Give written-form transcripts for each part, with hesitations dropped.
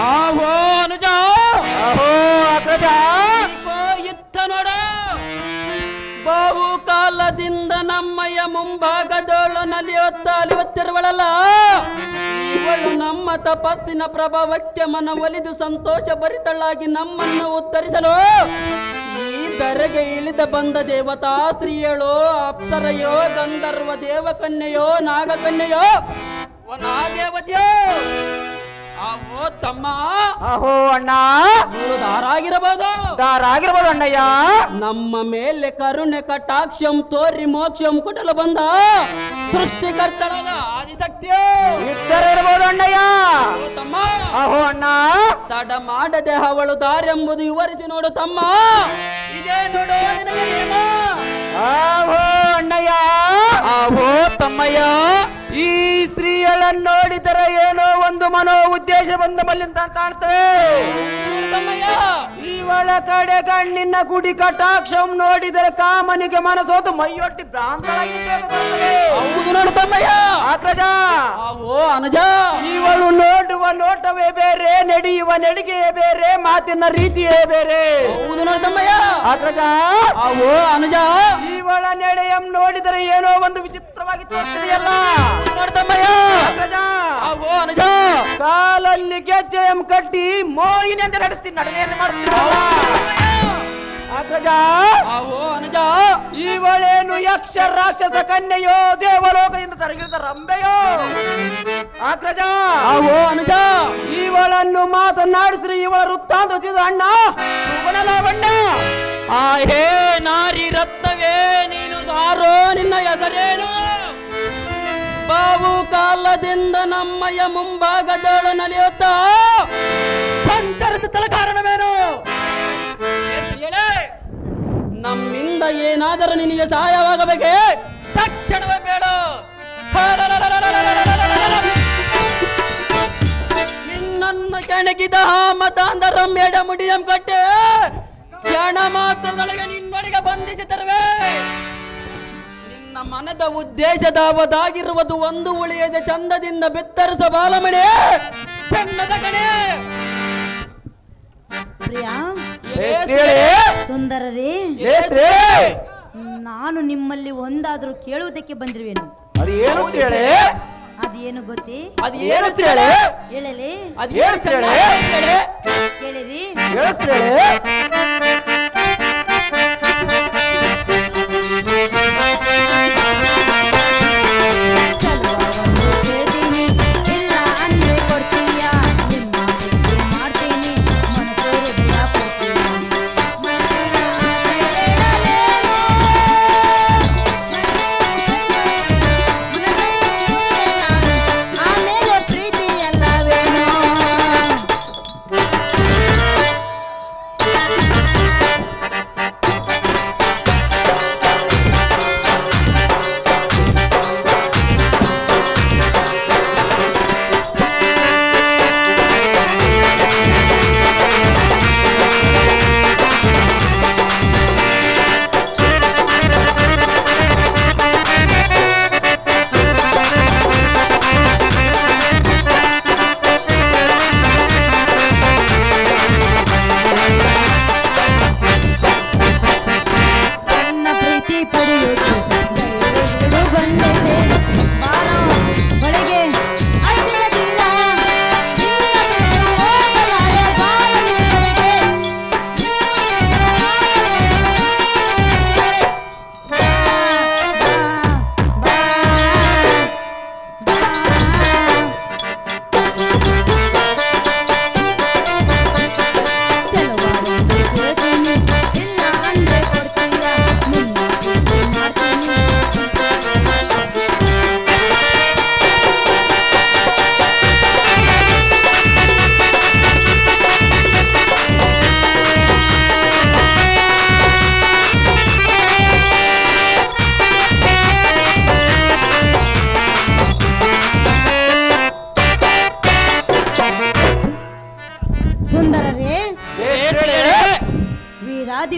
ಆಹೋ ಅನುಜ, ಆಹೋ ಅಗ್ರಜ, ಇತ್ತ ನೋಡ. ಬಹು ಕಾಲದಿಂದ ನಮ್ಮಯ್ಯ ಮುಂಭಾಗದೋಳು ಅಲಿಯುತ್ತಿರುವಳಲ್ಲ, ಇವಳು ನಮ್ಮ ತಪಸ್ಸಿನ ಪ್ರಭಾವಕ್ಕೆ ಮನ ಒಲಿದು ಸಂತೋಷ ಭರಿತಳಾಗಿ ನಮ್ಮನ್ನು ಉತ್ತರಿಸಲು ಈ ಧರೆಗೆ ಇಳಿದ ಬಂದ ದೇವತಾ ಸ್ತ್ರೀಯಳೋ, ಅಪ್ಸರೆಯೋ, ಗಂಧರ್ವ ದೇವಕನ್ಯೆಯೋ, ನಾಗಕನ್ಯೆಯೋ, ವನಾದೇವತೆಯೋ? ಆವೋ ತಮ್ಮ, ಆಹೋ ಅಣ್ಣ, ದಾರಾಗಿರಬಹುದು ಅಣ್ಣಯ್ಯ. ನಮ್ಮ ಮೇಲೆ ಕರುಣೆ ಕಟಾಕ್ಷಂ ತೋರಿ ಮೋಕ್ಷಂ ಕೊಡಲು ಬಂದ ಸೃಷ್ಟಿಕರ್ತಳಾದ ಆದಿಶಕ್ತಿಯೋ ಇರಬಹುದು ಅಣ್ಣಯ್ಯ. ತಮ್ಮ, ಆಹೋ ಅಣ್ಣ, ತಡ ಮಾಡದೆ ಅವಳು ದಾರೆಂಬುದು ವಿವರಿಸಿ ನೋಡು ತಮ್ಮ. ಇದೇ ನೋಡು ನಿನಗೆ. ಆಹೋ ಅಣ್ಣಯ್ಯ, ಆಹೋ ತಮ್ಮಯ್ಯ, ಈ ಸ್ತ್ರೀಗಳನ್ನು ನೋಡಿದರೆ ಏನೋ ಒಂದು ಮನೋ ಉದ್ದೇಶ ಬಂದ ಮಲ್ಲಿಂದ ಕಾಣ್ತದೆ. ತಮ್ಮಯ್ಯ, ಇವಳ ಕಡೆ ಕಣ್ಣಿನ ಗುಡಿ ಕಟಾಕ್ಷಂ ನೋಡಿದರೆ ಕಾಮನಿಗೆ ಮನಸೋತು ಮೈಯೊಟ್ಟಿ ಭ್ರಾಂತಳಾಗಿ ಹೌದು ನೋಡು ತಮ್ಮಯ್ಯ. ಅಗ್ರಜ, ಆವೋ ಅನುಜ, ಇವಳು ನೋಡುವ ನೋಟವೇ ಬೇರೆ, ನಡೆಯುವ ನಡಿಗೆಯೇ ಬೇರೆ, ಮಾತಿನ ರೀತಿಯೇ ಬೇರೆ. ಹೌದು ನೋಡು ತಮ್ಮಯ್ಯ. ಅಗ್ರಜ, ಆವೋ ಅನುಜ, ಇವಳ ನಡೆಯಂ ನೋಡಿದರೆ ಏನೋ ಒಂದು ವಿಚಿತ್ರವಾಗಿ ತೋರ್ತಿದೆಯಲ್ಲ. ತಮ್ಮಯ್ಯ. ಅಗ್ರಜ, ಆವೋ ಅನುಜ, ಕಾಲಲ್ಲಿ ಗೆಜ್ಜೆಯಂ ಕಟ್ಟಿ ಮೋಯಿನಿಂದ ನಡೆಸ್ತೀನಿ, ನಡೆಯನ್ನು ಮಾಡ್ತೀವಿ. ಅಗ್ರಜ, ಆವೋ ಅನುಜ, ಇವಳೇನು ಯಕ್ಷ ರಾಕ್ಷಸ ಕನ್ಯೆಯೋ, ದೇವಲೋಕದಿಂದ ತರಗಿಳಿದ ರಂಬೆಯೋ? ಅಗ್ರಜ, ಆವೋ ಅನುಜ, ಇವಳನ್ನು ಮಾತನಾಡಿದ್ರೆ ಇವಳ ವೃತ್ತಾಂತ ಗೊತ್ತಿದ್ದು ಅಣ್ಣ ಸುಗುಣಲಾವಣ್ಣ. ಆ ಹೇ ನಾರಿ ರತ್ನವೇ, ನೀನು ಯಾರೋ, ನಿನ್ನ ಹೆಸರೇನು? ಬಾವು ಕಾಲದಿಂದ ನಮ್ಮಯ್ಯ ಮುಂಭಾಗದೋಳು ನಲಿಯುತ್ತ ಸಂಚರಿಸುತ್ತಲ ಕಾರಣವೇನು? ನಮ್ಮಿಂದ ಏನಾದರೂ ನಿನಗೆ ಸಹಾಯವಾಗಬೇಕೆ? ತಕ್ಷಣವೇ ಬೇಡ. ನಿನ್ನನ್ನು ಕೆಣಕಿದ ಮತಾಂಧರ ಮೇಡ ಮುಡಿಯಂ ಕಟ್ಟೆ ಕ್ಷಣ ಮಾತ್ರದೊಳಗೆ ನಿನ್ನೊಳಗೆ ಬಂಧಿಸಿ ತರುವೆ. ನಿನ್ನ ಮನದ ಉದ್ದೇಶದಾವದಾಗಿರುವುದು ಒಂದು ಉಳಿಯದೆ ಚಂದದಿಂದ ಬೆತ್ತರಿಸ ಬಾಲಮಣಿ ಚೆನ್ನದ ಕಣೆ. ಪ್ರಿಯಾ, ಸುಂದರರೇ, ನಾನು ನಿಮ್ಮಲ್ಲಿ ಒಂದಾದ್ರೂ ಕೇಳುವುದಕ್ಕೆ ಬಂದಿರುವೆನು. ಅದೇನು ಹೇಳಿ? ಅದೇನು ಗೊತ್ತೇ? ಅದೇನು ಹೇಳಿ? ಹೇಳಲಿ? ಅದೇನು ಹೇಳಿ? ಕೇಳಿರಿ.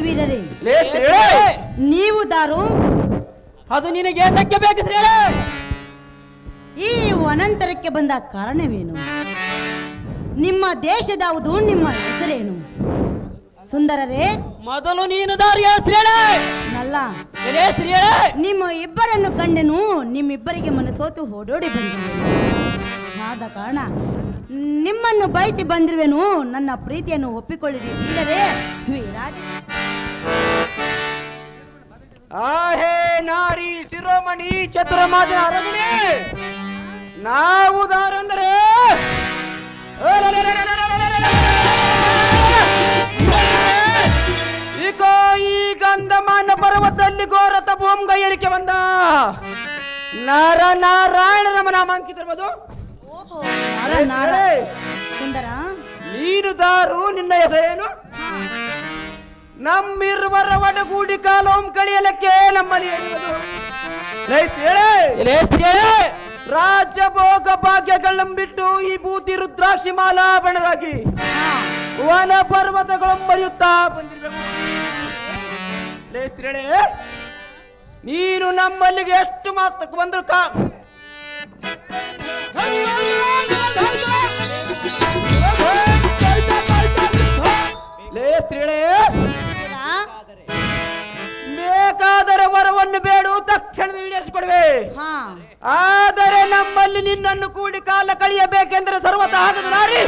ವೀರರೇ, ನೀವು ದಾರು ಅದು ನಿನಗೆ ಏತಕ್ಕೆ ಬೇಕು ಶ್ರೀ? ಈ ವನಾಂತರಕ್ಕೆ ಬಂದ ಕಾರಣವೇನು? ನಿಮ್ಮ ದೇಶದಾವುದು, ನಿಮ್ಮ ಹೆಸರೇನು? ಸುಂದರರೇ, ಮೊದಲು ನೀನು ದಾರಿಯ ಸ್ತ್ರೀಯಳೆ ನಲ್ಲ. ಎಲೆ ಸ್ತ್ರೀಯಳೆ, ನಿಮ್ಮ ಇಬ್ಬರನ್ನು ಕಂಡೆನು, ನಿಮ್ಮಿಬ್ಬರಿಗೆ ಮನಸೋತು ಓಡೋಡಿ ಬಂದೆನು. ಆದ ಕಾರಣ ನಿಮ್ಮನ್ನು ಬಯಸಿ ಬಂದಿರುವೆನು. ನನ್ನ ಪ್ರೀತಿಯನ್ನು ಒಪ್ಪಿಕೊಳ್ಳಿರಿ ಇಲ್ಲರೇ ವೀರಾಜ. ಆಹೇ ನಾರಿ ಶಿರೋಮಣಿ ಚತುರಮಾದ ಅರಮನೆ, ನಾವು ದಾರಂದರೆ ಇಕೋ ಈ ಗಂಧಮಾನ ಪರ್ವತದಲ್ಲಿ ಘೋರ ತಪೋಂಗ ಏರಿಕೆ ಬಂದ ನರ ನಾರಾಯಣ ನಮ್ಮ ನಾಮಾಂಕಿತಿರ್ಬೋದು. ಸುಂದರ, ನೀನು ದಾರು, ನಿನ್ನ ಹೆಸರೇನು? ನಮ್ಮಿರುವರ ಒಡಗೂಡಿ ಕಾಲೋಂ ಕಳಿಯಲಕ್ಕೆ ನಮ್ಮಲ್ಲಿ ರಾಜ್ಯ ಭೋಗ ಭಾಗ್ಯಗಳಂಬಿಟ್ಟು ಈ ಭೂತಿ ರುದ್ರಾಕ್ಷಿ ಮಾಲಾಭರಣರಾಗಿ ವನ ಪರ್ವತಗಳಂಬರಿಯುತ್ತಾ ಬಂದಿರಬೇಕು. ನೀನು ನಮ್ಮಲ್ಲಿಗೆ ಎಷ್ಟು ಮಾತಕ್ಕೆ ಬಂದ್ರು ಬೇಕಾದರೆ ವರವನ್ನು ಬೇಡು, ತಕ್ಷಣ ಈಡೇರಿಸಿಕೊಡುವೆ. ಆದರೆ ನಮ್ಮಲ್ಲಿ ನಿನ್ನನ್ನು ಕೂಡಿ ಕಾಲ ಕಳೆಯಬೇಕೆಂದರೆ ಸರ್ವತಃ ಆಗದ ದಾರಿ.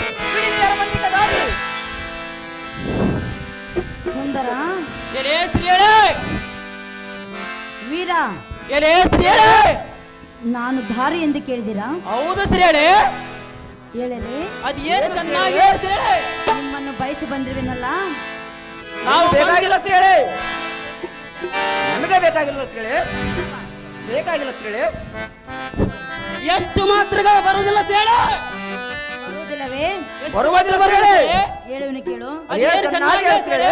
ಸುಂದರ, ಎಲೆ ಸ್ತ್ರೀಯಳೆ, ವೀರ, ಎಲೆ ಸ್ತ್ರೀಯಳೆ, ನಾನು ದಾರಿ ಎಂದು ಕೇಳಿದಿರಾ? ಹೌದು ಸ್ತ್ರೀಯಳೆ. ಹೇಳಲಿ, ಅದೇನು ಚೆನ್ನಾಗಿ ನಿಮ್ಮನ್ನು ಬಯಸಿ ಬಂದಿರುವೆನಲ್ಲ. ನಾವು ಬೇಕಾಗಿಲ್ಲ ಸ್ತ್ರೀಯಳೆ, ನಮಗೆ ಬೇಕಾಗಿಲ್ಲ ಸ್ತ್ರೀಯಳೆ, ಬೇಕಾಗಿಲ್ಲ ಸ್ತ್ರೀಯಳೆ. ಎಷ್ಟು ಮಾತ್ರಗಳು ಬರುವುದಿಲ್ಲ ಸ್ತ್ರೀಯಳೆ, ಬರುವುದಿಲ್ಲವೇ? ಬರುವುದಿಲ್ಲ ಬರಲೇ ಹೇಳುವನು ಕೇಳು. ಅದೇನು ಚೆನ್ನಾಗಿ ಸ್ತ್ರೀಯಳೆ.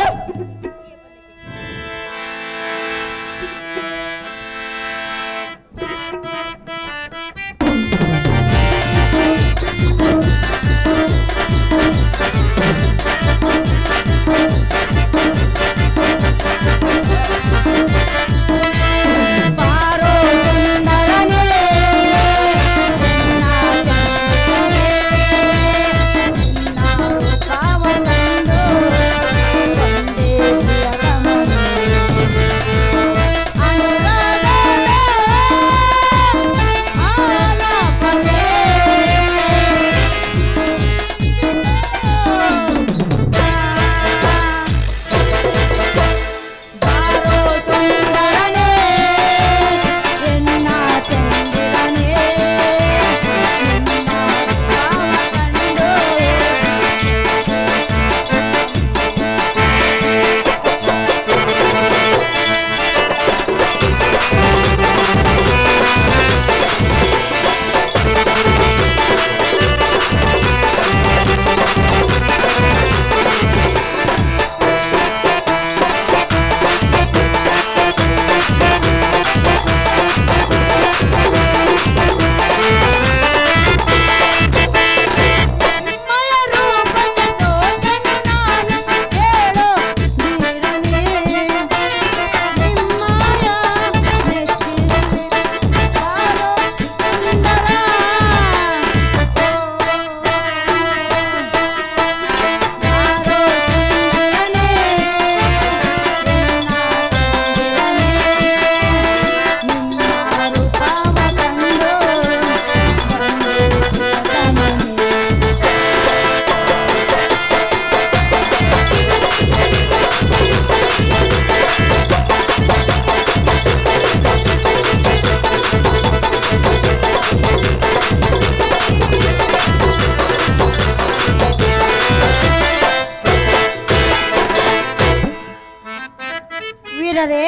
ವೀರರೇ,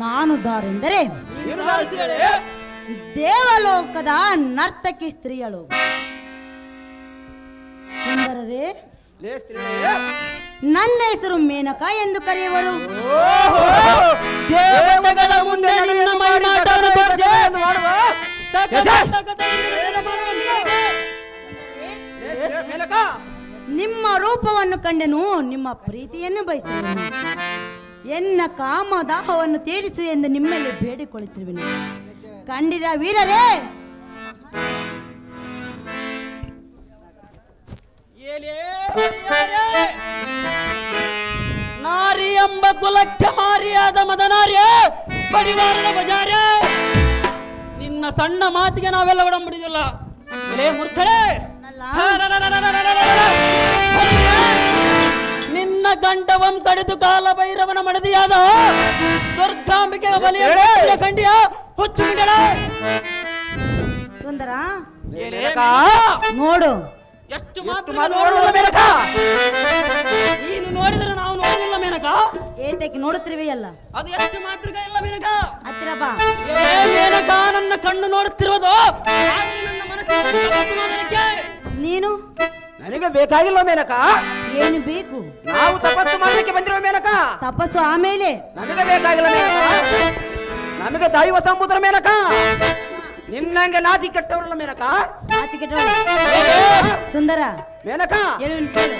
ನಾನು ದಾರೆಂದರೆ ದೇವಲೋಕದ ನರ್ತಕಿ ಸ್ತ್ರೀಯಳು. ಸುಂದರರೇ, ನನ್ನ ಹೆಸರು ಮೇನಕಾ ಎಂದು ಕರೆಯುವರು. ದೇವತೆಗಳ ಮುಂದೆ ನಿನ್ನ ಮೈಮಾಟವನ್ನು ತೋರಿಸಿ ನಿಮ್ಮ ರೂಪವನ್ನು ಕಂಡೆನು, ನಿಮ್ಮ ಪ್ರೀತಿಯನ್ನು ಬಯಸಿದೆನು. ಎನ್ನ ಕಾಮದಾಹವನ್ನು ತೀರಿಸು ಎಂದು ನಿಮ್ಮಲ್ಲಿ ಬೇಡಿಕೊಳ್ಳುತ್ತಿರುವೆನು. ಕಂಡಿರ ವೀರರೇ? ಕುಲಕ್ಕೆ ಮಾರಿಯಾದ ಮದನಾರ್ಯ ಬಡಿವಾರದ ಬಜಾರ್ಯ, ನಿನ್ನ ಸಣ್ಣ ಮಾತಿಗೆ ನಾವೆಲ್ಲ ಒಡಂಬಡಿದಿಲ್ಲ. ಮೂರ್ಖರೇ, ನಿನ್ನ ಗಂಡವಂ ಕಡಿದು ಕಾಲ ಭೈರವನ ಮಡದಿಯಾದ ದುರ್ಗಾಂಬಿಕೆಯ ಬಲಿಯ ಕಂಡಿಯ ಹುಚ್ಚು ಬಿಡಳ. ಸುಂದರ ಮೇನಕಾ, ನೋಡು, ಎಷ್ಟು ಮಾತ್ರ ನೋಡುವುದಿಲ್ಲ ಮೇನಕ. ನೀನು ನೋಡಿದ್ರೆ ನಾವು ನೋಡುವುದಿಲ್ಲ ಮೇನಕ. ಏತಕ್ಕೆ ನೋಡುತ್ತಿರುವೆಯಲ್ಲ, ಅದು ಎಷ್ಟು ಮಾತ್ರ ಇಲ್ಲ ಮೇನಕ. ಹತ್ತಿರ ಬಾ. ಮೇನಕ, ನನ್ನ ಕಣ್ಣು ನೋಡುತ್ತಿರುವುದು ಆದರೆ ನನ್ನ ಮನಸ್ಸಿನ ನೀನು ನನಗೆ ಬೇಕಾಗಿಲ್ಲ ಮೇನಕ. ಏನು ಬೇಕು? ನಾವು ತಪಸ್ಸು ಮಾಡಲಿಕ್ಕೆ ಬಂದಿರುವ ಮೇನಕ. ತಪಸ್ಸು ಆಮೇಲೆ ನಮಗೆ ಬೇಕಾಗಿಲ್ಲ ಮೇನಕ. ನಮಗೆ ದೈವ ಸಮುದ್ರ ಮೇನಕ. ನಿನ್ನಂಗೆ ನಾಚಿ ಕೆಟ್ಟವರಲ್ಲ ಮೇನಕ. ಆಚೆ ಕೆಟ್ಟವಳು. ಸುಂದರ ಮೇನಕ, ಏನು ಕೇಳು.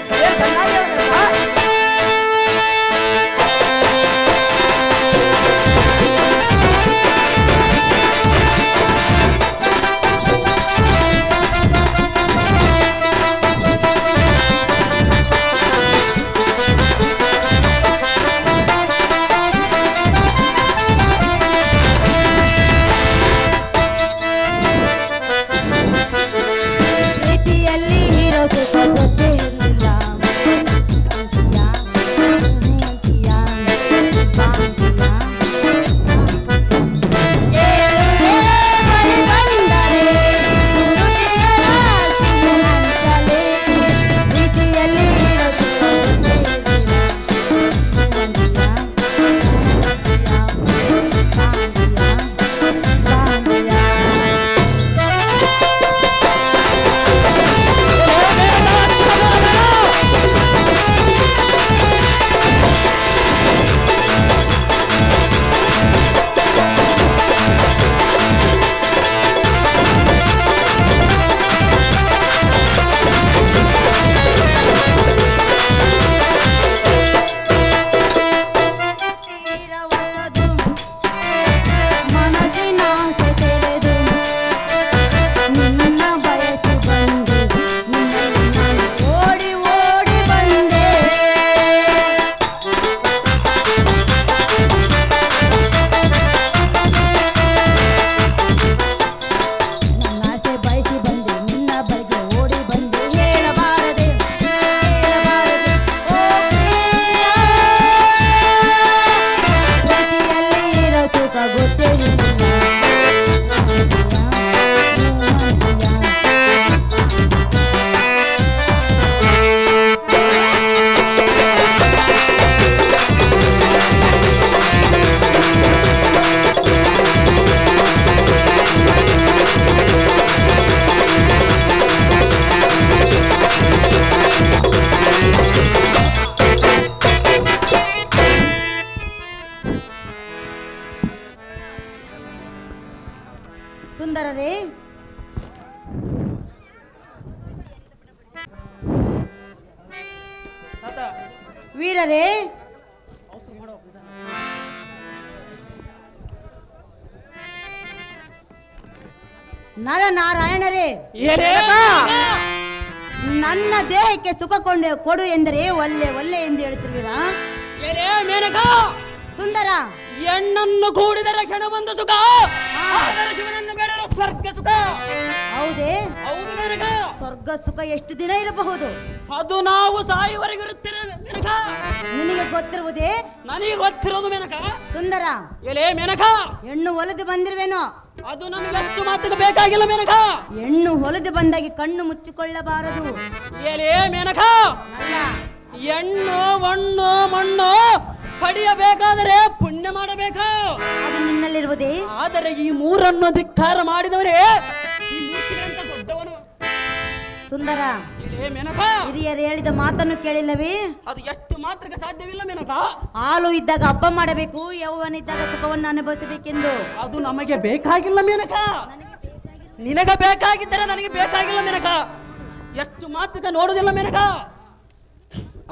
ಸುಂದರರೇ, ವೀರರೇ, ನರನಾರಾಯಣರೇ, ನನ್ನ ದೇಹಕ್ಕೆ ಸುಖ ಕೊಡು ಎಂದರೆ ಒಲ್ಲೆ ಒಲ್ಲೆ ಎಂದು ಹೇಳುತ್ತಿರುವಿರಾ? ಸುಂದರ, ಹೆಣ್ಣನ್ನು ಕೂಡಿದರೆ ಕ್ಷಣ ಬಂದು ಸುಖ, ಶಿವನನ್ನು ಬೇಡರ ಸ್ವರ್ಗ ಸುಖ. ಹೌದೇ? ಹೌದು ಮೇನಕ. ಸ್ವರ್ಗ ಸುಖ ಎಷ್ಟು ದಿನ ಇರಬಹುದು? ಅದು ನಾವು ಸಾಯುವರೆಗೆ ಇರುತ್ತೇವೆ ಮೇನಕ. ನಿನಗೆ ಗೊತ್ತಿರುವುದೇ? ನನಗೆ ಗೊತ್ತಿರೋದು ಮೇನಕ. ಸುಂದರ, ಎಲೆ ಮೇನಕ, ಹೆಣ್ಣು ಹೊಲದು ಬಂದಿರುವೆನೋ? ಅದು ನಮಗೆ ಅಷ್ಟು ಮಾತಿಗೆ ಬೇಕಾಗಿಲ್ಲ ಮೇನಕ. ಹೆಣ್ಣು ಹೊಲದು ಬಂದಾಗಿ ಕಣ್ಣು ಮುಚ್ಚಿಕೊಳ್ಳಬಾರದು. ಎಲೆ ಮೇನಕ, ಅಲ್ಲ, ಹೆಣ್ಣು ಮಣ್ಣು ಮಣ್ಣು ಪಡೆಯಬೇಕಾದರೆ ಪುಣ್ಯ ಮಾಡಬೇಕು. ಅದು ನಿನ್ನಲ್ಲಿರುವುದೇ? ಆದರೆ ಈ ಮೂರನ್ನು ಧಿಕ್ಕಾರ ಮಾಡಿದವರೇ ಈ ಮೂರ್ತಿಗಳಂತ ದೊಡ್ಡವನು. ಸುಂದರ, ಮೇನಕ, ಹಿರಿಯರು ಹೇಳಿದ ಮಾತನ್ನು ಕೇಳಿಲ್ಲವೇ? ಅದು ಎಷ್ಟು ಮಾತ್ರಕ್ಕೆ ಸಾಧ್ಯವಿಲ್ಲ ಮೇನಕ. ಹಾಲು ಇದ್ದಾಗ ಹಬ್ಬ ಮಾಡಬೇಕು, ಯೌವನ ಇದ್ದಾಗ ಸುಖವನ್ನು ಅನುಭವಿಸಬೇಕೆಂದು. ಅದು ನಮಗೆ ಬೇಕಾಗಿಲ್ಲ ಮೇನಕ. ನಿನಗ ಬೇಕಾಗಿದ್ದರೆ ನನಗೆ ಬೇಕಾಗಿಲ್ಲ ಮೇನಕ. ಎಷ್ಟು ಮಾತ್ರಕ್ಕೆ ನೋಡುವುದಿಲ್ಲ ಮೇನಕ.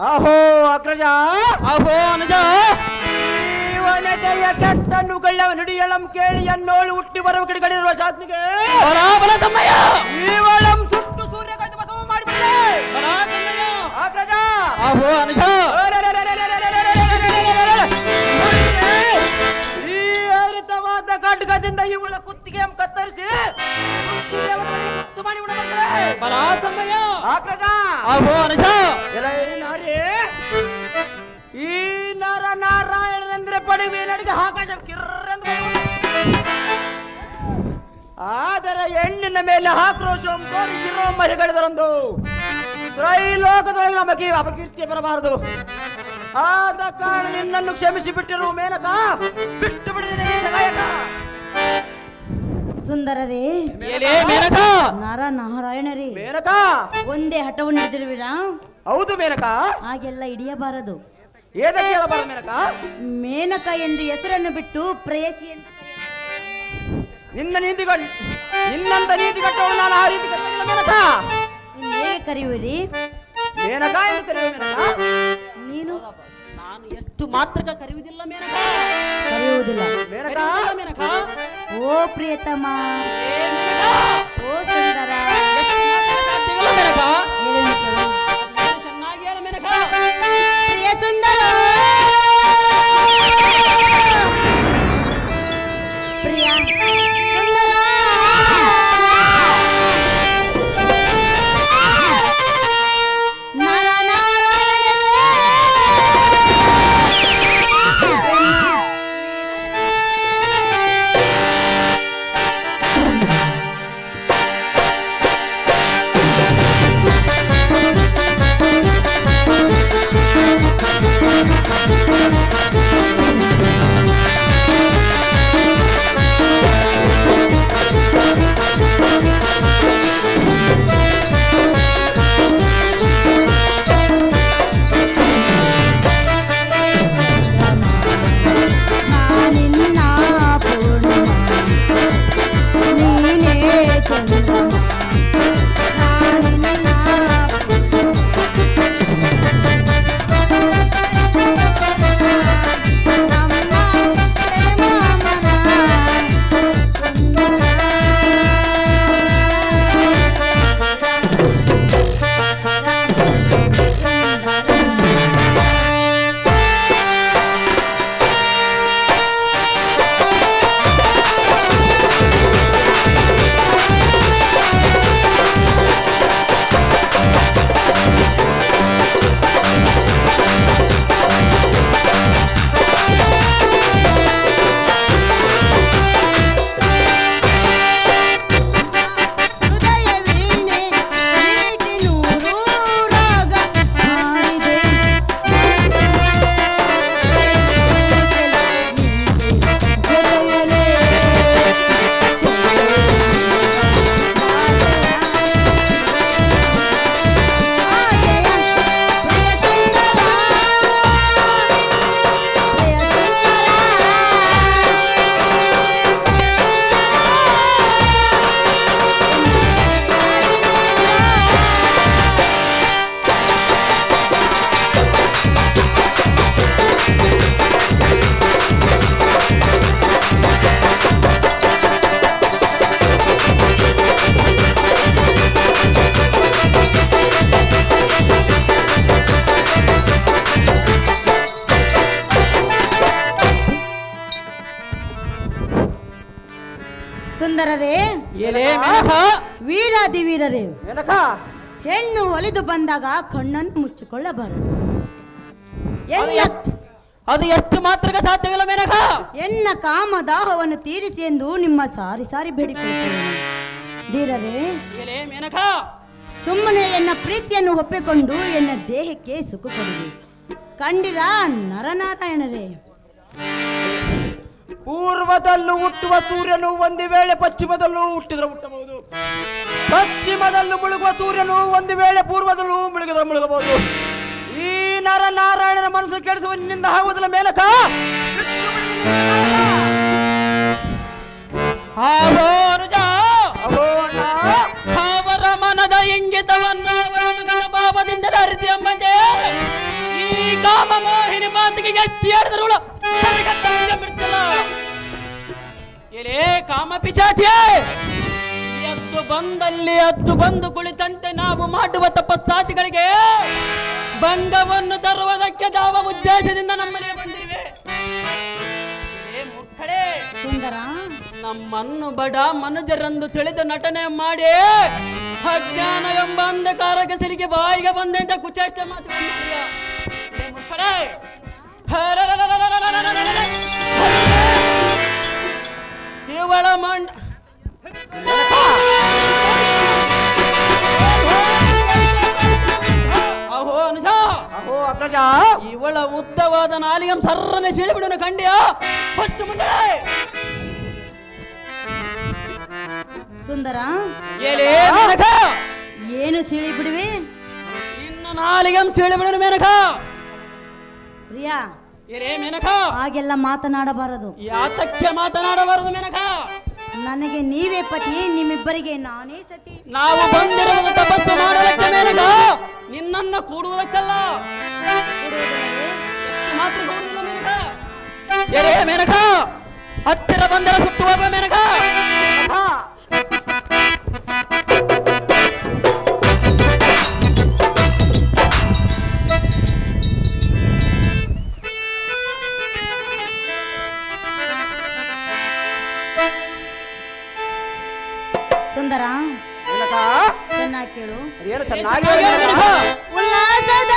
ಅಹೋ ಅಗ್ರಜ, ಅಹೋ ಅನುಜ, ಜೀವನತೆಯ ಕೆಟ್ಟನ್ನುಗಳ ನುಡಿಯಳಂ ಕೇಳಿ ಅನ್ನೋಳು ಹುಟ್ಟಿ ಬರುವ ಗಿಡಗಳಿರುವ ಶಾಸ್ತ್ರಿಗೆ ಬಲ ತಮ್ಮಯ್ಯ, ಜೀವಳಂ ಸುಟ್ಟು ಸೂರ್ಯ ಕೈದು ಬಸವ ಮಾಡಿಬಿಟ್ಟೆ. ಅಗ್ರಜ, ಅಹೋ ಅನುಜ, ಇವಳ ಕುತ್ತಿಗೆ ಕತ್ತರಿಸಿ ಕುತ್ತು ಮಾಡಿ ಉಣಬಂದ್ರೆ ಬಲಾ ತಮ್ಮಯ್ಯ ಆಕ್ರಗ ಆಗೋ ಅನುಜ ಎಲ್ಲ ಈ ನಾರಿ ಈ ನರ ನಾರಾಯಣನೆಂದ್ರೆ ಪಡಿವೆ ನಡಿಗೆ ಆಕಾಶ ಕಿರ್ರೆಂದು ಆದರೆ ಹೆಣ್ಣಿನ ಮೇಲೆ ಆಕ್ರೋಶ ಶಿರೋ ಮರಿಗಳಿದರೊಂದು ತ್ರೈಲೋಕದೊಳಗೆ ನಮಗೆ ಅಪಕೀರ್ತಿ ಬರಬಾರದು. ಆದ ಕಾರಣ ನಿನ್ನನ್ನು ಕ್ಷಮಿಸಿ ಬಿಟ್ಟಿರುವ ಮೇನಕ ಬಿಟ್ಟು ಬಿಡಿದೆ ಗಾಯಕ. ಸುಂದರರೇ ಏಲೇ ಮೇನಕ ನಾರಾಯಣರೇ ಮೇನಕ ಒಂದೇ ಹಠವನ್ನು ಹಿಡಿದಿರುವಿರಾ? ಹೌದು ಮೇನಕ. ಹಾಗೆಲ್ಲ ಹಿಡಿಯಬಾರದು. ಏದಕ್ಕೆ ಹೇಳಬಾರದು ಮೇನಕ? ಮೇನಕ ಎಂದು ಹೆಸರನ್ನು ಬಿಟ್ಟು ಪ್ರೇಯಸಿ ಎಂದು ನಿನ್ನಂತ ನೀತಿಗಟ್ಟವಳು ನಾನು ಆ ರೀತಿ ಕರೆಯಲ್ಲ ಮೇನಕ. ಹೇಗೆ ಕರೆಯುವಿರಿ? ಮೇನಕ ಎಂದು ಕರೆಯುವ ಮೇನಕ. ನೀನು ನಾನು ಎಷ್ಟು ಮಾತ್ರಕ ಕರೆಯುವುದಿಲ್ಲ ಮೇನಕ. ಕರೆಯುವುದಿಲ್ಲ ಮೇನಕ ಮೇನಕ ಓ ಪ್ರಿಯತಮ, ಏ ಮೇನಕ ಓ ಸುಂದರ, ಎಷ್ಟು ಮಾತ್ರಕ ಸಾಧ್ಯವಿಲ್ಲ ಮೇನಕ. ಹೇಳೇನು ಕೇಳು. ಅದೇನು ಚೆನ್ನಾಗಿ ಹೇಳು ಮೇನಕ. ಪ್ರಿಯ ಸುಂದರ, ಪ್ರಿಯ ಸುಂದರ, ಸುಂದರರೇ, ಏಲೇ ಮೇನಕ ವೀರಾದಿ ವೀರರೇ, ಮೇನಕ ಹೆಣ್ಣು ಒಲಿದು ಬಂದಾಗ ಕಣ್ಣನ್ನು ಮುಚ್ಚಿಕೊಳ್ಳಬಾರದು. ಅದು ಎಷ್ಟು ಮಾತ್ರಕ ಸಾಧ್ಯವಿಲ್ಲ ಮೇನಕ. ಎನ್ನ ಕಾಮದಾಹವನ್ನು ತೀರಿಸಿ ಎಂದು ನಿಮ್ಮ ಸಾರಿ ಸಾರಿ ಬೇಡಿಕೊಳ್ಳುತ್ತೇನೆ. ಧೀರರೇ, ಏಲೇ ಮೇನಕ ಸುಮ್ಮನೆ ಎನ್ನ ಪ್ರೀತಿಯನ್ನು ಒಪ್ಪಿಕೊಂಡು ಎನ್ನ ದೇಹಕ್ಕೆ ಸುಖ ಕೊಡುವಿ. ಕಂಡಿರ ನರನಾರಾಯಣರೇ, ಪೂರ್ವದಲ್ಲೂ ಹುಟ್ಟುವ ಸೂರ್ಯನು ಒಂದು ವೇಳೆ ಪಶ್ಚಿಮದಲ್ಲೂ ಹುಟ್ಟಿದ್ರೆ ಹುಟ್ಟಬಹುದು. ಪಶ್ಚಿಮದಲ್ಲೂ ಮುಳುಗುವ ಸೂರ್ಯನು ಒಂದು ವೇಳೆ ಪೂರ್ವದಲ್ಲೂ ಮುಳುಗಿದ್ರೆ ಮುಳುಗಬಹುದು. ಈ ನರ ನಾರಾಯಣನ ಮನಸ್ಸು ಕೆಡಿಸುವ ನಿನ್ನಿಂದ ಆಗುವುದಿಲ್ಲ ಮೇನಕ. ಅವರ ಮನದ ಇಂಗಿತವನ್ನು ಅವರ ಮಗನ ಭಾವದಿಂದ ಅರಿತಿ ಅಮ್ಮಂಜೆ. ಈ ಕಾಮ ಮೋಹಿನಿ ಮಾತಿಗೆ ಎಷ್ಟು ಹೇಳಿದ್ರು ಬಿಡ್ತಿಲ್ಲ. ಏಲೇ ಕಾಮ ಪಿಶಾಚಿ, ಎದ್ದು ಬಂದು ಕುಳಿತಂತೆ ನಾವು ಮಾಡುವ ತಪಸ್ಸಾತಿಗಳಿಗೆ ಭಂಗವನ್ನು ತರುವುದಕ್ಕೆ ಯಾವ ಉದ್ದೇಶದಿಂದ ನಮ್ಮನೆ ಬಂದಿರುವೆ. ಸುಂದರ, ನಮ್ಮನ್ನು ಬಡ ಮನುಜರೆಂದು ತಿಳಿದು ನಟನೆ ಮಾಡಿ ಅಜ್ಞಾನ ಎಂಬ ಅಂಧಕಾರ ಕೆಸರಿಗೆ ಬಾಯಿಗೆ ಬಂದೆ ಅಂತ ಕುಚೇಷ್ಟೆ ಮಾತು ಇವಳ ಮಂಡ ಅಹೋ ಅನುಷ ಅಹೋ ಅಗ್ರಜ, ಇವಳ ಉದ್ದವಾದ ನಾಲಿಗೆ ಸರ್ರನೆ ಸೀಳಿಬಿಡೋಣ ಕಂಡ್ಯ ಹೊಚ್ಚು ಮುಂದೆ ಸುಂದರ, ಏಲೇ ಮೇನಕ, ಏನು ಸಿಳಿ ಬಿಡುವೆ? ನಿನ್ನ ನಾಲಿಗೆ ಸೀಳಿಬಿಡೋಣ ಮೇನಕ. ಪ್ರಿಯಾ, ಏಲೇ ಮೇನಕ, ಹಾಗೆಲ್ಲ ಮಾತನಾಡಬಾರದು. ಯಾತಕ್ಕೆ ಮಾತನಾಡಬಾರದು ಮೇನಕ? ನನಗೆ ನೀವೇ ಪತಿ, ನಿಮ್ಮಿಬ್ಬರಿಗೆ ನಾನೇ ಸತಿ. ನಾವು ಬಂದಿರುವುದು ತಪಸ್ಸು ಮಾಡಲಿಕ್ಕೆ ಮೇನಕ, ನಿನ್ನನ್ನು ಕೂಡುವುದಕ್ಕಲ್ಲ. ಮಾತ್ರ ಕೂಡುವುದಿಲ್ಲ ಮೇನಕ. ಏಲೇ ಮೇನಕ, ಹತ್ತಿರ ಬಂದರ ಸುತ್ತು ಹೋಗುವ ಮೇನಕ. ಸುಂದರ, ಮೇನಕ, ಚೆನ್ನಾಗಿ ಕೇಳು. ಅದೇನು ಚೆನ್ನಾಗಿ ಏ ಮೇನಕ, ಉಲ್ಲಾಸದ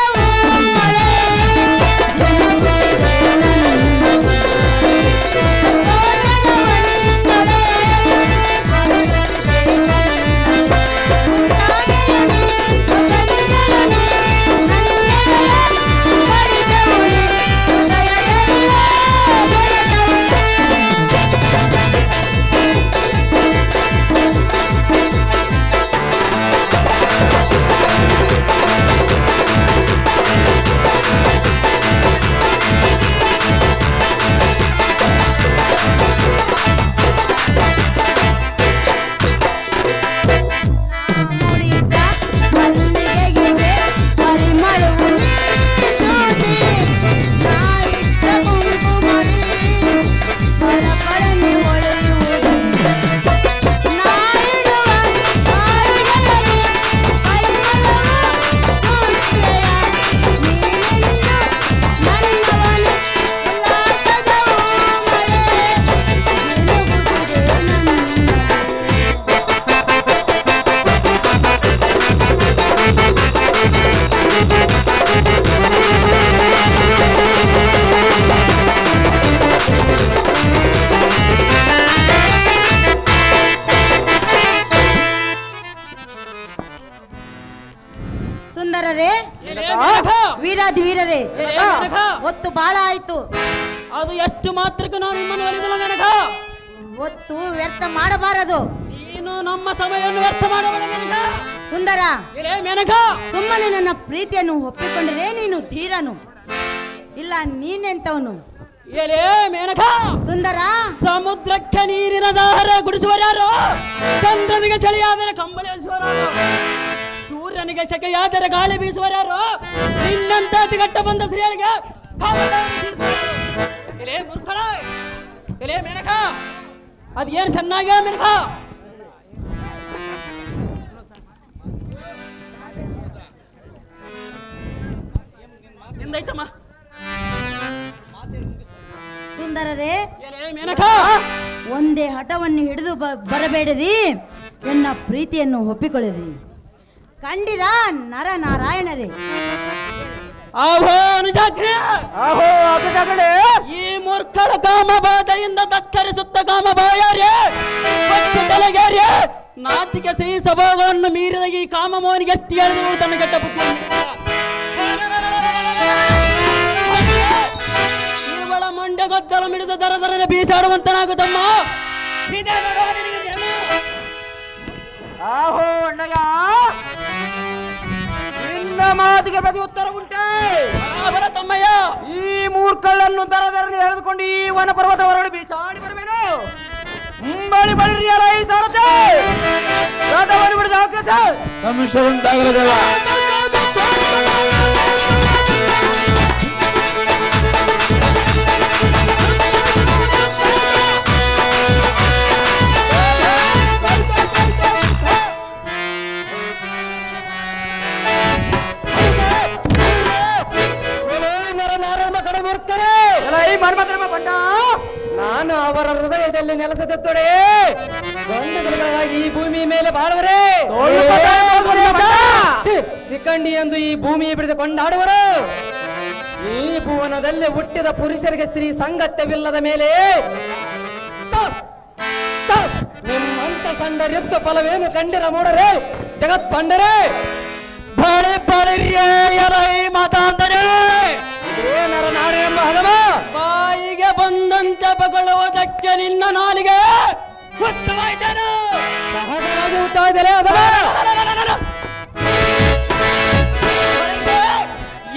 ಸುಂದರರೇ, ಏಲೇ ಮೇನಕ, ವೀರಾದಿ ವೀರರೇ, ಏಲೇ ಮೇನಕ, ಹೊತ್ತು ಬಹಳ ಆಯ್ತು. ಅದು ಎಷ್ಟು ಮಾತ್ರಕ್ಕೆ ನಾವು ನಿಮ್ಮನ್ನು ಒಲಿದಲ್ಲ ಮೇನಕ. ಹೊತ್ತು ವ್ಯರ್ಥ ಮಾಡಬಾರದು. ನೀನು ನಮ್ಮ ಸಮಯವನ್ನು ವ್ಯರ್ಥ ಮಾಡಬೇಡ ಮೇನಕ. ಸುಂದರ, ಏಲೇ ಮೇನಕ, ಸುಮ್ಮನೆ ನನ್ನ ಪ್ರೀತಿಯನ್ನು ಒಪ್ಪಿಕೊಂಡರೆ ನೀನು ಧೀರನು, ಇಲ್ಲ ನೀನೆಂತವನು. ಏಲೇ ಮೇನಕ, ಸುಂದರ, ಸಮುದ್ರಕ್ಕೆ ನೀರಿನ ದಾರ ಗುಡಿಸುವರ್ಯಾರು, ಚಂದ್ರನಿಗೆ ಚಳಿಯಾದರೆ ಕಂಬಳಿ ಹರಿಸುವರಾರು, ಸೂರ್ಯನಿಗೆ ಶೆಕೆಯಾದರೆ ಗಾಳಿ ಬೀಸುವರ್ಯಾರು, ನಿನ್ನಂತ ಅತಿಗಟ್ಟ ಬಂದ ಸ್ತ್ರೀಯರಿಗೆ ಎಲೆ ಮುರ್ಖಳ, ಎಲೆ ಮೇನಕ, ಅದೇನು ಚೆನ್ನಾಗಿ ಮೇನಕ. ಎಂದೈತಮ್ಮ ಸುಂದರರೇ, ಎಲೆ ಮೇನಕ, ಒಂದೇ ಹಠವನ್ನು ಹಿಡಿದು ಬರಬೇಡಿರಿ, ಎನ್ನ ಪ್ರೀತಿಯನ್ನು ಒಪ್ಪಿಕೊಳ್ಳಿರಿ. ಕಂಡಿರ ನರನಾರಾಯಣರೇ. ಆಹೋ ಅನುಜಾತ್ರೆ, ಅಹೋ ಅಗ್ರಜಗಳೇ, ಈ ಮೂರ್ಖಳ ಕಾಮಬಾಧೆಯಿಂದ ತತ್ತರಿಸುತ್ತ ಕಾಮಬಾಯಾರ್ಯ ತಲೆಗಾರ್ಯ ನಾಚಿಕೆ ಸ್ತ್ರೀ ಸ್ವಭಾವವನ್ನು ಮೀರಿದ ಈ ಕಾಮಮೋನಿಗೆ ಎಷ್ಟು ಹೇಳಿದ್ರು ತನ್ನ ಕೆಟ್ಟ ಬುದ್ಧಿ. ಇವಳ ಮಂಡ್ಯ ಗೊದ್ದಲ ಮಿಡಿದು ದರ ದರನೆ ಬೀಸಾಡುವಂತನಾಗುತ್ತಮ್ಮ. ಇದೇ ನೋಡುವ ನಿನಗೆ ಜನ್ಮ. ಅಹೋ ಅಣ್ಣಯ್ಯ, ನಿನ್ನ ಮಾತಿಗೆ ಪ್ರತಿ ಉತ್ತರ ಉಂಟೆ. ಬರ ತಮ್ಮಯ್ಯ, ಈ ಮೂರ್ಖಳನ್ನು ದರದರನೆ ಎಳೆದುಕೊಂಡು ಈ ವನ ಪರ್ವತ ಹೊರಳಿ ಬೀಸಾಡಿ ಬರಬೇನು. ಮುಂಬಳಿ ಬಳ್ಳಿಯ ರೈ ತರತೆ ರಥವನ್ನು ಬಿಡದ ಹಾಕತೆ ಕಮಿಷನ್ ನಾನು ಅವರ ಹೃದಯದಲ್ಲಿ ನೆಲೆಸದೊಡೆ ಗಂಡುಗಳಾಗಿ ಈ ಭೂಮಿ ಮೇಲೆ ಬಾಳುವರೇ ಶಿಖಂಡಿ ಎಂದು ಈ ಭೂಮಿ ಬಿಡಿದು ಕೊಂಡಾಡುವರು. ಈ ಭುವನದಲ್ಲಿ ಹುಟ್ಟಿದ ಪುರುಷರಿಗೆ ಸ್ತ್ರೀ ಸಂಗತ್ಯವಿಲ್ಲದ ಮೇಲೆ ನಿಮ್ಮಂತ ಸಂಡರಿದ್ದ ಫಲವೇನು ಕಂಡಿರ ಮೂಡರೆ ಜಗತ್ ಪಂಡರೆ ಬಳಿ ಬಳಿರೈ ಮಾತಾಂದರೆ ಏನರ ನಾಡು ಎಂಬ ಹದಮ ಬಾಯಿಗೆ ಬಂದಂತೆ ಬಗಳುವುದಕ್ಕೆ ನಿನ್ನ ನಾಲಿಗೆ ಗೊತ್ತವಾಯ್ತೇನು? ಸಹಜವಾಗಿ ಉತ್ತವಾಯಿತಲೇ ಹದಮ.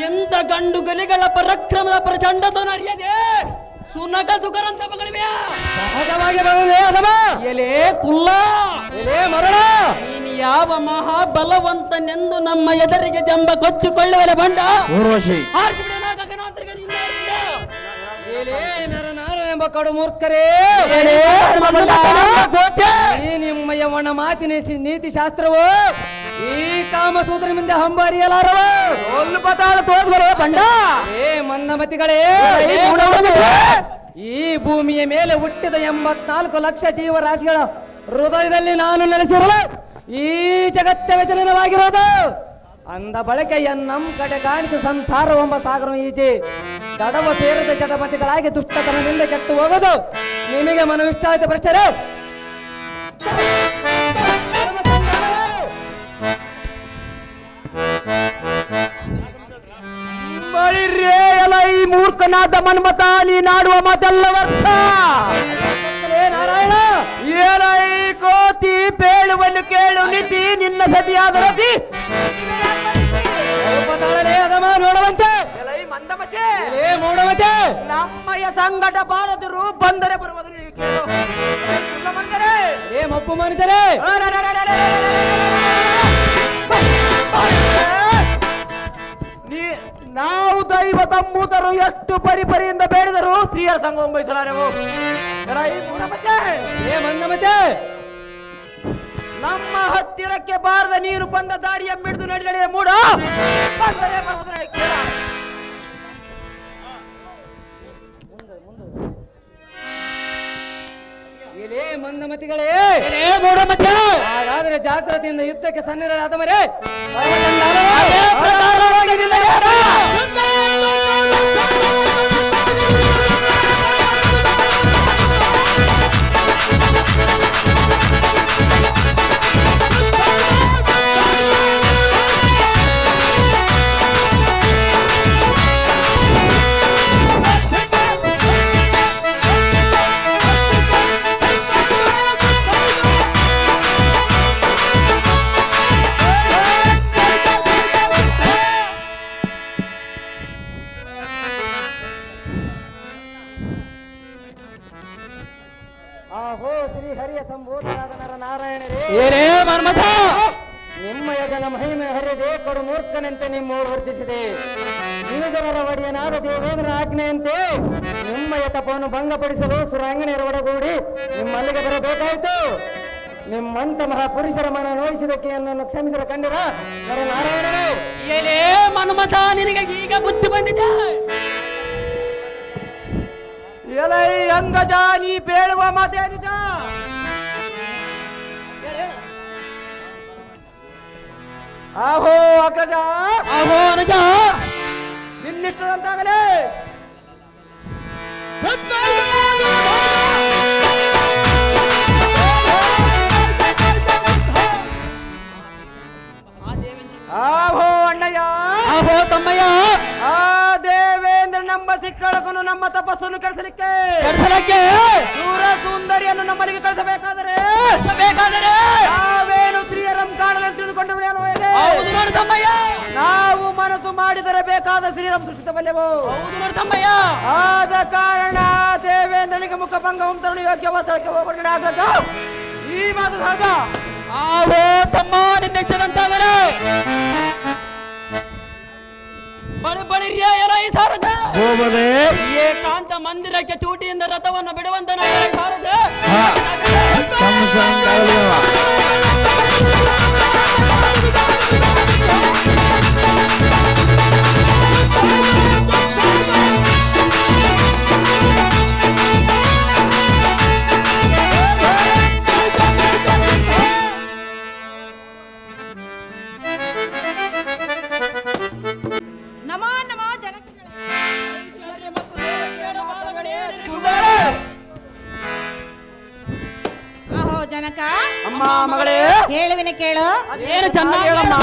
ಎಂತ ಗಂಡು ಗಲಿಗಳ ಪರಾಕ್ರಮದ ಪ್ರಚಂಡತನ ಅರಿಯದೆ ಸುನಕ ಸುಖರಂತ ಮಗಳಿವೆ ಸಹಜವಾಗಿ ಬರುವುದೇ ಹದಮ. ಎಲೆ ಕುಲ್ಲ ಎಲೆ ಮರಳ ನೀನು ಯಾವ ಮಹಾಬಲವಂತನೆಂದು ನಮ್ಮ ಎದುರಿಗೆ ಜಂಬ ಕೊಚ್ಚಿಕೊಳ್ಳುವಲೆ ಬಂಡ ಊರ್ವಶಿ ಆರಿಸಿಬಿಡೋಣ ಗಗನಾಂತರಿಗೆ ನಿನ್ನ ಹೆಸರಿಂದ. ಎಲೆ ನರ ನಾರು ಎಂಬ ಕಡು ಮೂರ್ಖರೇ ಎಲೆ ಗೋತ್ಯ. ಈ ನಿಮ್ಮ ಯವನ ಮಾತಿನ ನೀತಿ ಶಾಸ್ತ್ರವು ಈ ಕಾಮಸೂತ್ರನಿಂದ ಹಂಬರಿಯಲಾರವ ಸ್ವಲ್ಪ ತಾಳ ತೋರ್ಸ್ ಬರುವ ಬಂಡ. ಏ ಮಂದಮತಿಗಳೇ ಈ ಭೂಮಿಯ ಮೇಲೆ ಹುಟ್ಟಿದ 84 ಲಕ್ಷ ಜೀವರಾಶಿಗಳ ಹೃದಯದಲ್ಲಿ ನಾನು ನೆಲೆಸಿರಲು ಈ ಜಗತ್ತೇ ವಿಚಲನವಾಗಿರೋದು. ಅಂದ ಬಳಕೆ ನಮ್ ಕಡೆ ಕಾಣಿಸ ಸಂಸಾರವೆಂಬ ಸಾಗರ ಈಜೆ ದಡವ ಸೇರಿದ ಜಡಮತಿಗಳಾಗಿ ದುಷ್ಟತನದಿಂದ ಕೆಟ್ಟು ಹೋಗೋದು ನಿಮಗೆ ಮನವಿಷ್ಟ ಆಯ್ತು ಪ್ರಶ್ನೆ. ಬಳಿರ್ರೇ ಎಲ್ಲ ಈ ಮೂರ್ಖನಾದ ಮನ್ಮತ ನೀನಾಡುವ ಮಾತೆಲ್ಲ ವ್ಯರ್ಥ. ನಾರಾಯಣ ಏನ ಈ ಕೋತಿ ಬೇಳುವನ್ನು ಕೇಳು ನಿಧಿ ನಿನ್ನ ಸತಿಯಾದ ರತಿ. ತಾಳಲೇ ಅದಮ ನೋಡುವಂತೆ ಎಲ ಈ ಮಂದಮತೆ ಏ ಮೂಡಮತೆ ನಮ್ಮಯ ಸಂಗಟ ಬಾರದರು ಬಂದರೆ ಬರುವುದು ನೀವು ಕೇಳು. ಮಂದರೆ ಏ ಮಪ್ಪು ಮನುಷ್ಯರೇ ನಾವು ದೈವ ಸಂಬೂತರು ಎಷ್ಟು ಪರಿಪರಿಯಿಂದ ಬೇಡಿದರು ಸ್ತ್ರೀಯರ ಸಂಘ ವಹಿಸಲಾರೆವು. ಏ ಮಂದಮತೆ ನಮ್ಮ ಹತ್ತಿರಕ್ಕೆ ಬಾರದ ನೀರು ಬಂದ ದಾರಿಯ ಮಿಡಿದು ನಡಿ ಮೂಡ ಬಂದರೆ ಬರುವುದು ನೀವು ಕೇಳು. ಇಲೇ ಮಂದಮತಿಗಳೇ ಎಲೆ ಮೂಢಮತ. ಹಾಗಾದ್ರೆ ಜಾಗೃತಿಯಿಂದ ಯುದ್ಧಕ್ಕೆ ಸನ್ನಿಧರಾದ ಮರೆ ಅದೇ ಪ್ರಕಾರವಾಗಿ ನಿಲ್ಲಬೇಡ. ಆಹೋ ಶ್ರೀ ಹರಿಯ ಸಂಭೂತರಾದ ನರ ನಾರಾಯಣರೇ ಏನೇ ಮನ್ಮಥ. ನಿಮ್ಮ ಯಜನ ಮಹಿಮೆ ಹರಿದೆ ಕೊಡು ಮೂರ್ಖನಂತೆ ನಿಮ್ಮೋಡು ವರ್ಜಿಸಿದೆ. ಜನರ ಒಡೆಯನಾದ ದೇವೇಂದ್ರನ ಆಜ್ಞೆಯಂತೆ ನಿಮ್ಮ ಯತಪವನ್ನು ಭಂಗಪಡಿಸಲು ಸುರಾಂಗಣಿಯರ ಒಡಗೂಡಿ ನಿಮ್ಮಲ್ಲಿಗೆ ಬರಬೇಕಾಯಿತು. ನಿಮ್ಮಂತ ಮಹಾಪುರುಷರ ಮನ ನೋಯಿಸಿದಕ್ಕೆ ನನ್ನನ್ನು ಕ್ಷಮಿಸಲು ಕಂಡಿರ ನರ ನಾರಾಯಣರು. ಎಲೆ ಮನ್ಮಥ, ನಿನಗೆ ಈಗ ಬುದ್ಧಿ ಬಂದಿದೆ. ಎಲೈ ಅಂಗಜ ನೀ ಬೇಳುವ ಮಾತೇ ನಿಜ. ಆಹೋ ಅಗ್ರಜ ಆಹೋ ಅನುಜ. ನಿನ್ನಿಷ್ಟದಂತಾಗಲೇ ಆಹೋ ಅಣ್ಣಯ್ಯ. ಆಹೋ ತಮ್ಮಯ್ಯ. ಆ ದೇವೇಂದ್ರ ನಮ್ಮ ಸಿಕ್ಕಳಕನು ನಮ್ಮ ತಪಸ್ಸನ್ನು ಕೆಡಿಸಲಿಕ್ಕೆ ಕೆಡಿಸಲಿಕ್ಕೆ ಸೂರ ಸುಂದರಿಯನ್ನು ನಮ್ಮಲ್ಲಿಗೆ ಕಳಿಸಬೇಕಾದರೆ ನಾವೇನು ಸ್ತ್ರೀಯರಂ ಕಾಣಲು ತಿಳಿದುಕೊಂಡು ಹೌದು ನೋಡು ತಮ್ಮಯ್ಯ. ನಾವು ಮನಸ್ಸು ಮಾಡಿದರೆ ಬೇಕಾದ ಶ್ರೀರಾಮ್ ಸೃಷ್ಟಿಸಬಲ್ಲೆವು. ಹೌದು ನೋಡು ತಮ್ಮಯ್ಯ. ಆದ ಕಾರಣ ದೇವೇಂದ್ರನಿಗೆ ಮುಖಭಂಗ ಉಂಟು ಯೋಗ್ಯವಾದ ಸ್ಥಳಕ್ಕೆ ಹೋಗ್ಬಿಟ್ಟು ಆಗ್ಲಕ್ಕ ಈ ಮಾತು ಸಹಜ. ಆಹೋ ತಮ್ಮ, ನಿನ್ನೆಷ್ಟದಂತಾದರೆ ಬಳಿ ಬಳಿರ್ಯ ಎಲೈ ಸಾರಥ. ಹೋಗದೆ ಏಕಾಂತ ಮಂದಿರಕ್ಕೆ ಚೂಟಿಯಿಂದ ರಥವನ್ನು ಬಿಡುವಂತ ಸಾರಥ. ಹೇಳ್ತೀನಿ ಕೇಳು. ಅದೇನು ಚೆನ್ನಾಗಿ ಹೇಳಮ್ಮ.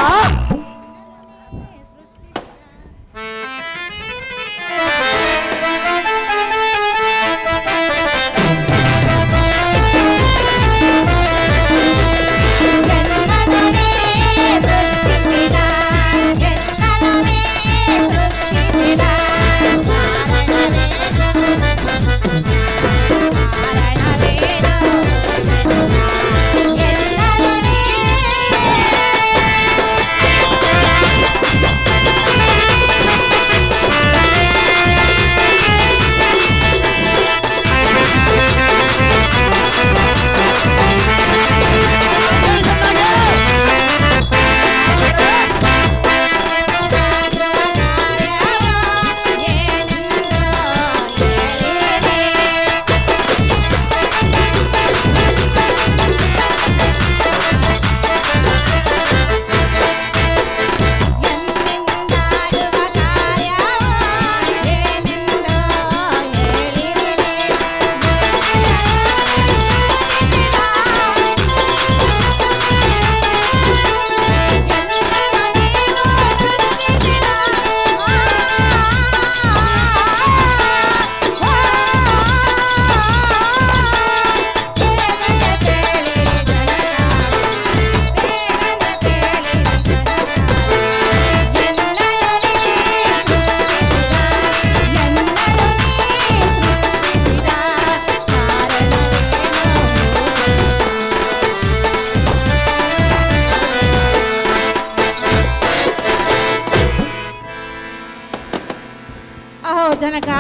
ಜನಕ,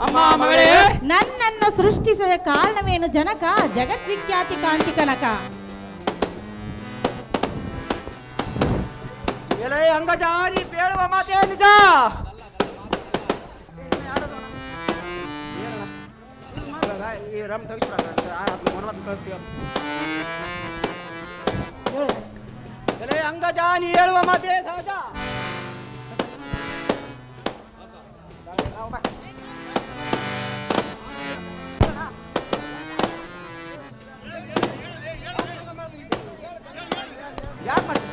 ಅಮ್ಮ ಮಗಳೇ, ನನ್ನನ್ನು ಸೃಷ್ಟಿಸಿದ ಕಾರಣವೇನು ಜನಕ? ಜಗದ್ವಿಖ್ಯಾತಿ ಕಾಂತಿ ಕನಕ. ಎಲೆ ಅಂಗಜಾರಿ ಬೇಳುವ ಮಾತೇ ನಿಜ. ಎಲೆ ಅಂಗಜಾನಿ ಹೇಳುವ ಮಾತೇ ಸಹಜ. ಯಾಕೆ ಮಾಡ್ತೀವಿ?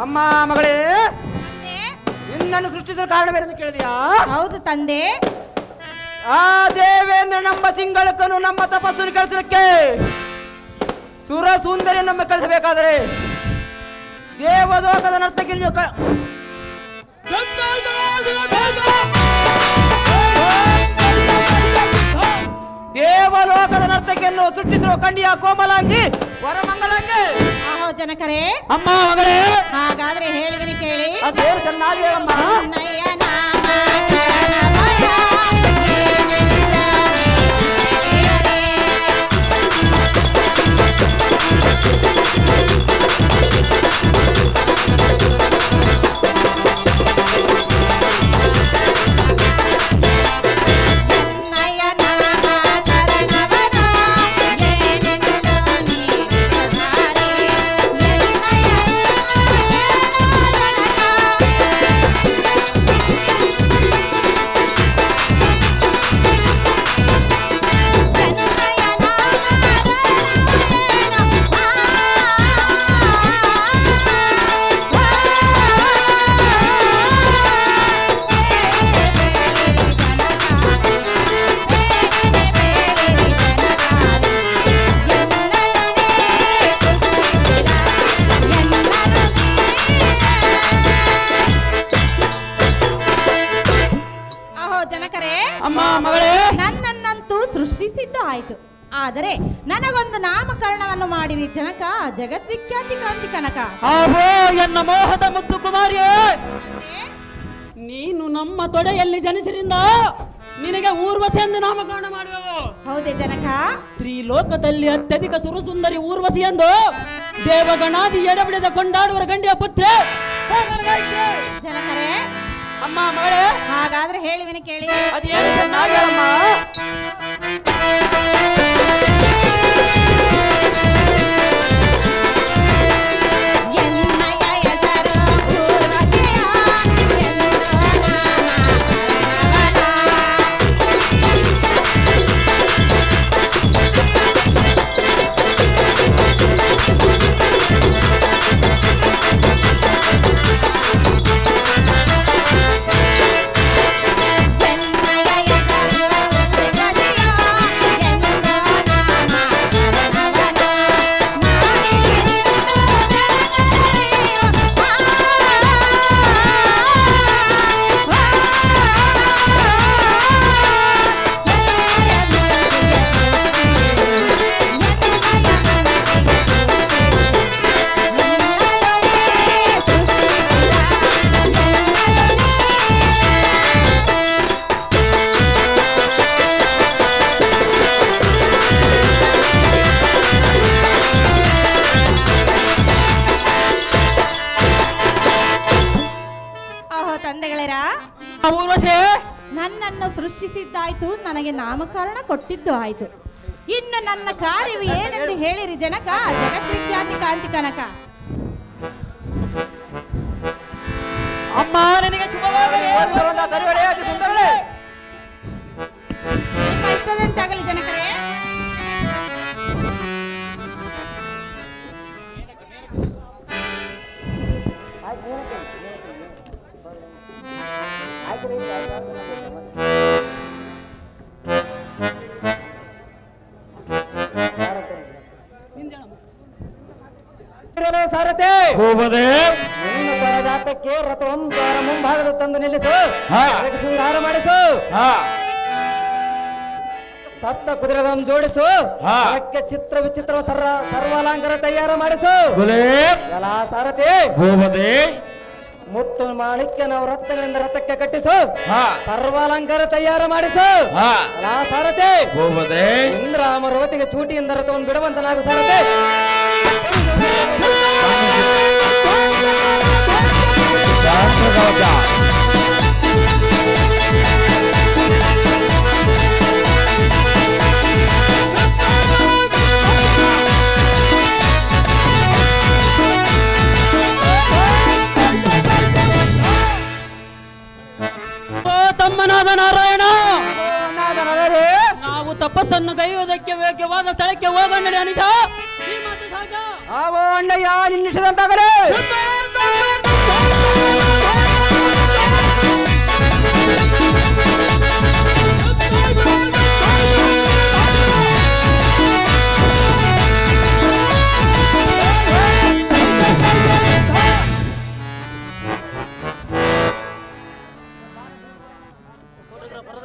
ಅಮ್ಮ ಮಗಳೇ, ನಿನ್ನನ್ನು ಸೃಷ್ಟಿಸಲು ಕಾರಣ ಬೇರೆ ಕೇಳಿದ್ಯಾ? ಹೌದು ತಂದೆ. ಆ ದೇವೇಂದ್ರ ನಮ್ಮ ಸಿಂಗಳಕ್ಕನು ನಮ್ಮ ತಪಸ್ಸನ್ನು ಕಳಿಸಲಿಕ್ಕೆ ಸುರ ಸುಂದರಿ ನಮ್ಮ ಕಳಿಸಬೇಕಾದರೆ ದೇವಲೋಕದ ನರ್ತಕಿ ದೇವಲೋಕದ ನರ್ತಕಿಯನ್ನು ಸೃಷ್ಟಿಸಿರುವ ಕಂಡಿಯ ಕೋಮಲಾಂಗಿ ವರಮಂಗಲಾಂಗಿ. ಆಹೋ ಜನಕರೇ, ಅಮ್ಮ ಮಗಳೇ, ಹಾಗಾದ್ರೆ ಹೇಳುವಿನಿ ಕೇಳಿ. ಅದೇನು ಚೆನ್ನಾಗಿ ಹೇಳಮ್ಮ. ಅಮ್ಮ ಮಗಳೇ, ನನ್ನನ್ನಂತೂ ಸೃಷ್ಟಿಸಿದ್ದು ಆಯ್ತು. ಆದರೆ ನನಗೊಂದು ನಾಮಕರಣವನ್ನು ಮಾಡಿರಿ ಜನಕ, ಜಗದ್ವಿಖ್ಯಾತಿ ಕಾಂತಿ ಕನಕ. ಆಹೋ ಎನ್ನ ಮೋಹದ ಮುದ್ದು ಕುಮಾರಿಯೇ, ನೀನು ನಮ್ಮ ತೊಡೆಯಲ್ಲಿ ಜನಿಸಿರಿಂದ ನಿನಗೆ ಊರ್ವಶಿ ಎಂದು ನಾಮಕರಣ ಮಾಡುವೆವು. ಹೌದೇ ಜನಕ? ತ್ರಿಲೋಕದಲ್ಲಿ ಅತ್ಯಧಿಕ ಸುರಸುಂದರಿ ಊರ್ವಶಿ ಎಂದು ದೇವಗಣಾದಿ ಎಡಬಿಡದ ಕೊಂಡಾಡುವ ಗಂಡಿಯ ಪುತ್ರ ಜನಕರೇ. ಅಮ್ಮ ಮಗಳೇ, ಹಾಗಾದ್ರೆ ಹೇಳುವಿನಿ ಕೇಳಿ. ಅದೇನು ಚೆನ್ನಾಗಿ ಅಮ್ಮ. ಎನ್ನಯ ಹೆಸರು ಊರ್ವಶಿಯ ಎಂದು ನಾಮ ಪೂಜಿಸಿದ್ದಾಯ್ತು, ನನಗೆ ನಾಮಕರಣ ಕೊಟ್ಟಿದ್ದು ಆಯ್ತು. ಇನ್ನು ನನ್ನ ಕಾರ್ಯವು ಏನೆಂದು ಹೇಳಿರಿ ಜನಕ, ಜಗದ್ವಿಖ್ಯಾತಿ ಕಾಂತಿ ಕನಕ. ಅಮ್ಮ ನಿನಗೆ ಶುಭವಾಗಲಿ. ನಿಮ್ಮ ಇಷ್ಟದಂತಾಗಲಿ ಜನಕರೇ. ಸಾರಥಿ ಭೂಪತಿ ನಿನ್ನ ಜಾತಕ್ಕೆ ರಥವೊಂದು ಮುಂಭಾಗದ ತಂದು ನಿಲ್ಲಿಸು, ಹಾ. ಅದಕ್ಕೆ ಶೃಂಗಾರ ಮಾಡಿಸು, ಹಾ ಸತ್ತ ಕುದುರೆಗಳನ್ನು ಜೋಡಿಸು, ಹಾ. ಅದಕ್ಕೆ ಚಿತ್ರ ವಿಚಿತ್ರ ಸರ್ವಾಲಂಕಾರ ತಯಾರು ಮಾಡಿಸು. ಬುಲೆ ಎಲ್ಲ ಸಾರಥಿ ಭೂಪತಿ ಮುತ್ತು ಮಾಣಿಕ್ಯ ನಾವು ರತ್ನಗಳಿಂದ ರಥಕ್ಕೆ ಕಟ್ಟಿಸು, ಹಾ ಸರ್ವಾಲಂಕಾರ ತಯಾರು ಮಾಡಿಸು. ಹಾ ಎಲ್ಲ ಸಾರಥಿ ಭೂಪತಿ ಇಂದ್ರ ಅಮರವತಿಗೆ ಚೂಟಿಯಿಂದ ರಥವನ್ನು ಬಿಡುವಂತನಾಗು ಸಾರಥಿ. ಶಾಸ್ತ್ರಗೌಡ ಓ ತಮ್ಮನಾದ ನಾರಾಯಣ, ನಾವು ತಪಸ್ಸನ್ನು ಕೈಯುವುದಕ್ಕೆ ಯೋಗ್ಯವಾದ ಸ್ಥಳಕ್ಕೆ ಹೋಗೋಣ ಅನಿತ. ಈ ಮಾತು ಸಹಜ. ಆವೋ ಅಣ್ಣಯ್ಯ ನಿನ್ನಿಷ್ಟದಂತಾಗಲೇ